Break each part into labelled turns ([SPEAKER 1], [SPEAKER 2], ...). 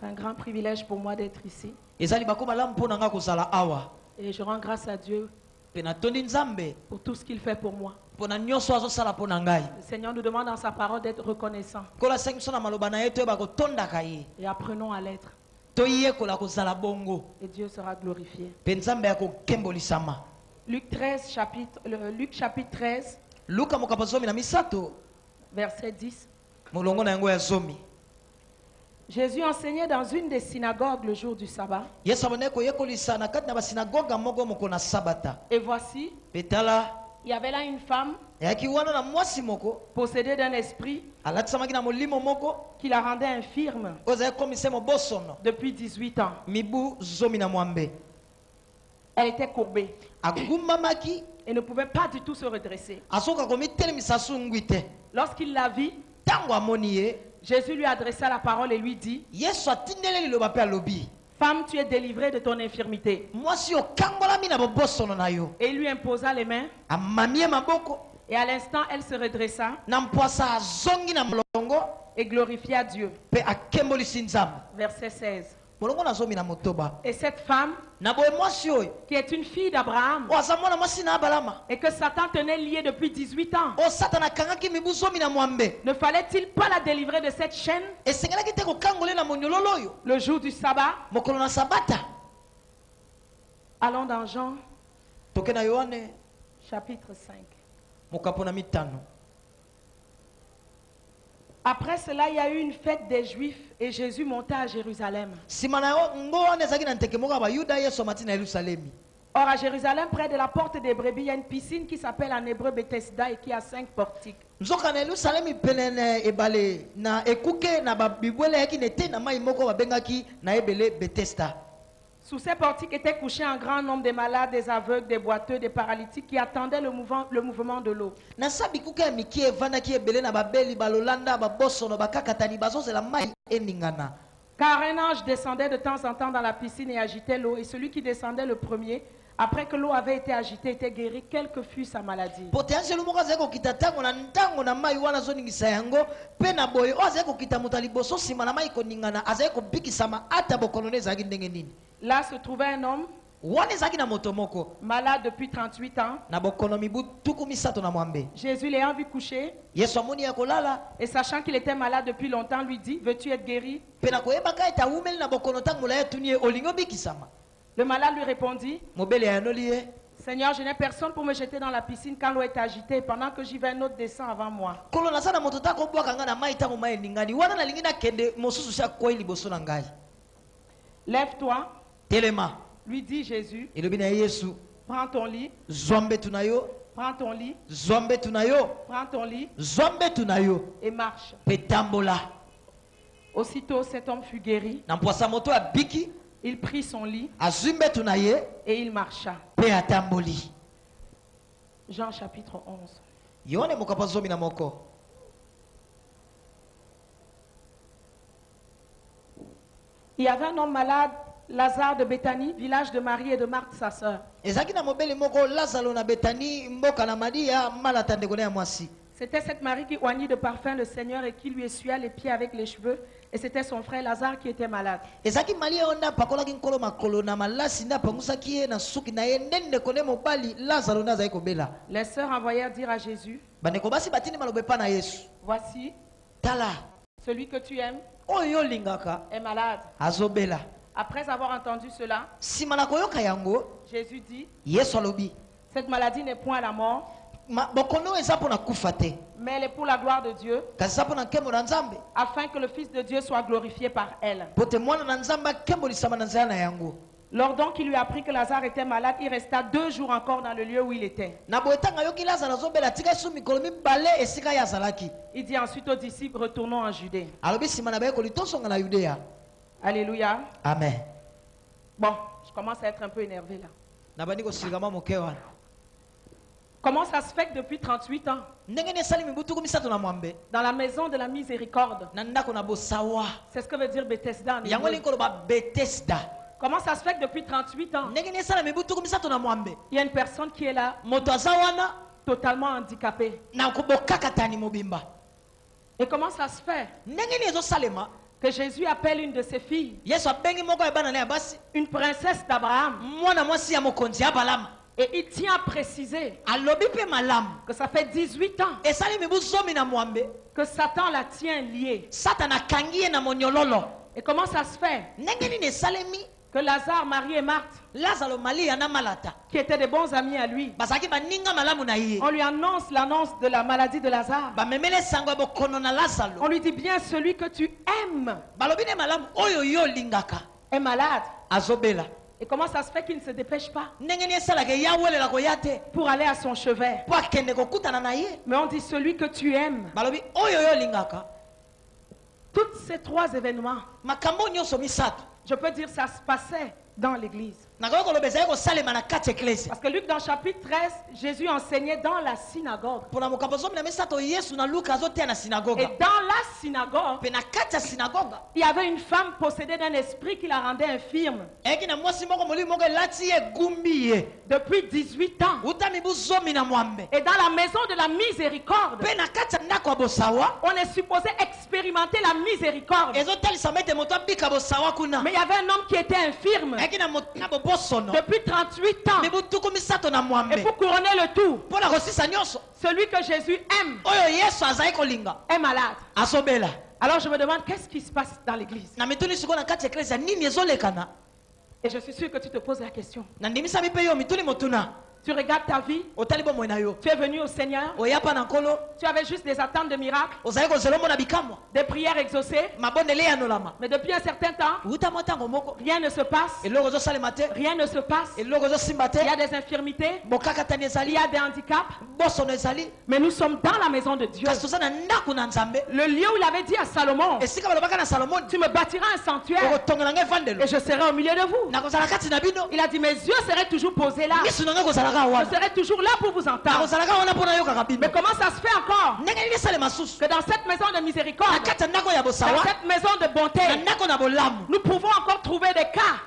[SPEAKER 1] un grand privilège pour moi d'être ici.
[SPEAKER 2] Et
[SPEAKER 1] je rends grâce à Dieu pour tout ce qu'il fait pour moi. Le Seigneur nous demande dans sa parole d'être reconnaissant. Et apprenons à l'être. Et Dieu sera glorifié. Luc chapitre 13, verset 10. Jésus enseignait dans une des synagogues le jour du sabbat. Et voici, il y avait là une femme possédée d'un esprit qui la rendait infirme depuis 18 ans. Elle était courbée et ne pouvait pas du tout se redresser. Lorsqu'il la vit, Jésus lui adressa la parole et lui dit: Femme, tu es délivrée de ton infirmité. Et il lui imposa les mains. Et à l'instant, elle se redressa et glorifia Dieu. Verset 16. Et cette femme, qui est une fille d'Abraham, et que Satan tenait liée depuis 18 ans, ne fallait-il pas la délivrer de cette chaîne le jour du sabbat? Allons dans Jean chapitre 5. Après cela, il y a eu une fête des Juifs et Jésus monta à Jérusalem. Or, à Jérusalem, près de la porte des brebis, il y a une piscine qui s'appelle en hébreu Bethesda et qui a 5 portiques. Sous ces portiques étaient couchés un grand nombre de malades, des aveugles, des boiteux, des paralytiques qui attendaient le mouvement de l'eau. Car un ange descendait de temps en temps dans la piscine et agitait l'eau, et celui qui descendait le premier, après que l'eau avait été agitée, était guéri, quelle que fût sa maladie. Là se trouvait un homme malade depuis 38 ans. Jésus l'ayant vu coucher et sachant qu'il était malade depuis longtemps, lui dit: veux-tu être guéri? Le malade lui répondit: Seigneur, je n'ai personne pour me jeter dans la piscine quand l'eau est agitée. Pendant que j'y vais, un autre descend avant moi. Lève-toi, lui dit Jésus. Prends ton lit. Prends ton lit. Prends ton lit. Et marche. Aussitôt, cet homme fut guéri. Il prit son lit et il marcha. Jean chapitre 11. Il y avait un homme malade, Lazare de Béthanie, village de Marie et de Marthe sa sœur. C'était cette Marie qui oignit de parfum le Seigneur et qui lui essuya les pieds avec les cheveux. Et c'était son frère Lazare qui était malade. Les sœurs envoyèrent dire à Jésus: voici, celui que tu aimes est malade. Après avoir entendu cela, Jésus dit: cette maladie n'est point à la mort, mais elle est pour la gloire de Dieu, afin que le Fils de Dieu soit glorifié par elle. Lors donc qu'il lui apprit que Lazare était malade, il resta 2 jours encore dans le lieu où il était. Il dit ensuite aux disciples: retournons en Judée. Alléluia.
[SPEAKER 2] Amen.
[SPEAKER 1] Bon, je commence à être un peu énervé là. Comment ça se fait que depuis 38 ans, dans la maison de la miséricorde, c'est ce que veut dire Bethesda en hébreu. Comment ça se fait que depuis 38 ans, il y a une personne qui est là, totalement handicapée. Et comment ça se fait que Jésus appelle une de ses filles une princesse d'Abraham? Et il tient à préciser que ça fait 18 ans que Satan la tient liée. Et comment ça se fait que Lazare, Marie et Marthe, qui étaient des bons amis à lui, on lui annonce l'annonce de la maladie de Lazare. On lui dit bien, celui que tu aimes est malade. Et comment ça se fait qu'il ne se dépêche pas pour aller à son chevet? Mais on dit celui que tu aimes. Tous ces trois événements, je peux dire ça se passait dans l'église. Parce que Luc dans chapitre 13, Jésus enseignait dans la synagogue. Et dans la synagogue, il y avait une femme possédée d'un esprit qui la rendait infirme depuis 18 ans. Et dans la maison de la miséricorde, on est supposé expérimenter la miséricorde. Mais il y avait un homme qui était infirme depuis 38 ans. Et pour couronner le tout, celui que Jésus aime est malade. Alors je me demande, qu'est-ce qui se passe dans l'église? Et je suis sûr que tu te poses la question. Tu regardes ta vie. Tu es venu au Seigneur. Tu avais juste des attentes de miracles, des prières exaucées. Mais depuis un certain temps, rien ne se passe. Rien ne se passe. Il y a des infirmités. Il y a des handicaps. Mais nous sommes dans la maison de Dieu. Le lieu où il avait dit à Salomon, tu me bâtiras un sanctuaire et je serai au milieu de vous. Il a dit, mes yeux seraient toujours posés là. Je serai toujours là pour vous entendre. Mais comment ça se fait encore que dans cette maison de miséricorde, dans cette maison de bonté, nous pouvons encore trouver des cas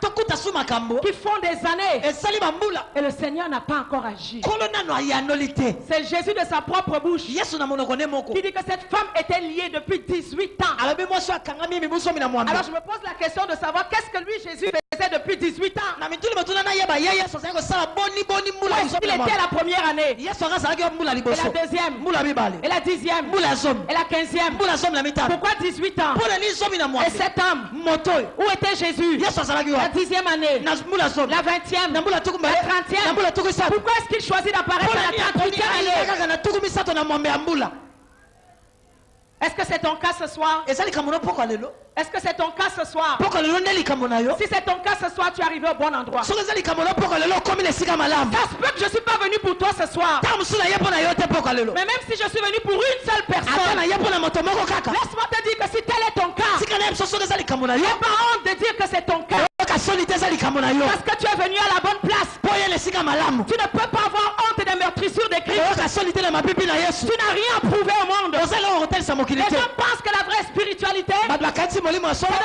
[SPEAKER 1] qui font des années et le Seigneur n'a pas encore agi? C'est Jésus de sa propre bouche qui dit que cette femme était liée depuis 18 ans. Alors je me pose la question de savoir qu'est-ce que lui Jésus faisait depuis 18 ans. Il était la première année, et la deuxième, et la 10e, et la 15e. Pourquoi 18 ans? Et cet homme, où était Jésus? La 10e année, la 20e, la 30e. Pourquoi est-ce qu'il choisit d'apparaître à la 38e année? Est-ce que c'est ton cas ce soir? Est-ce que c'est ton cas ce soir? Si c'est ton cas ce soir, tu es arrivé au bon endroit. Ça se peut que je ne suis pas venu pour toi ce soir. Mais même si je suis venu pour une seule personne, laisse-moi te dire que si tel est ton cas, n'aie pas honte de dire que c'est ton cas. Parce que tu es venu à la bonne place. Tu ne peux pas avoir honte des meurtrissures des Christ. Tu n'as rien prouvé au monde. Les gens pensent que la vraie spiritualité, c'est de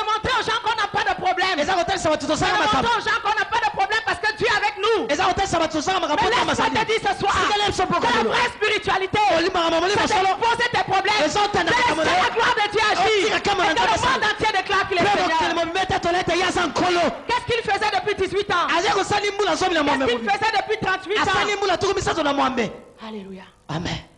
[SPEAKER 1] montrer aux gens qu'on n'a pas de problème. C'est de montrer aux gens qu'on n'a pas de problème parce que Dieu est avec nous. Mais laisse-moi te dire ce soir que la vraie spiritualité, c'est d'exposer tes problèmes. C'est la gloire de Dieu agir. Et que le monde entier déclare qu'il est Seigneur. Qu'est-ce qu'il faisait depuis 18 ans? Qu'est-ce qu'il faisait depuis 38 ans? Alléluia.
[SPEAKER 2] Amen.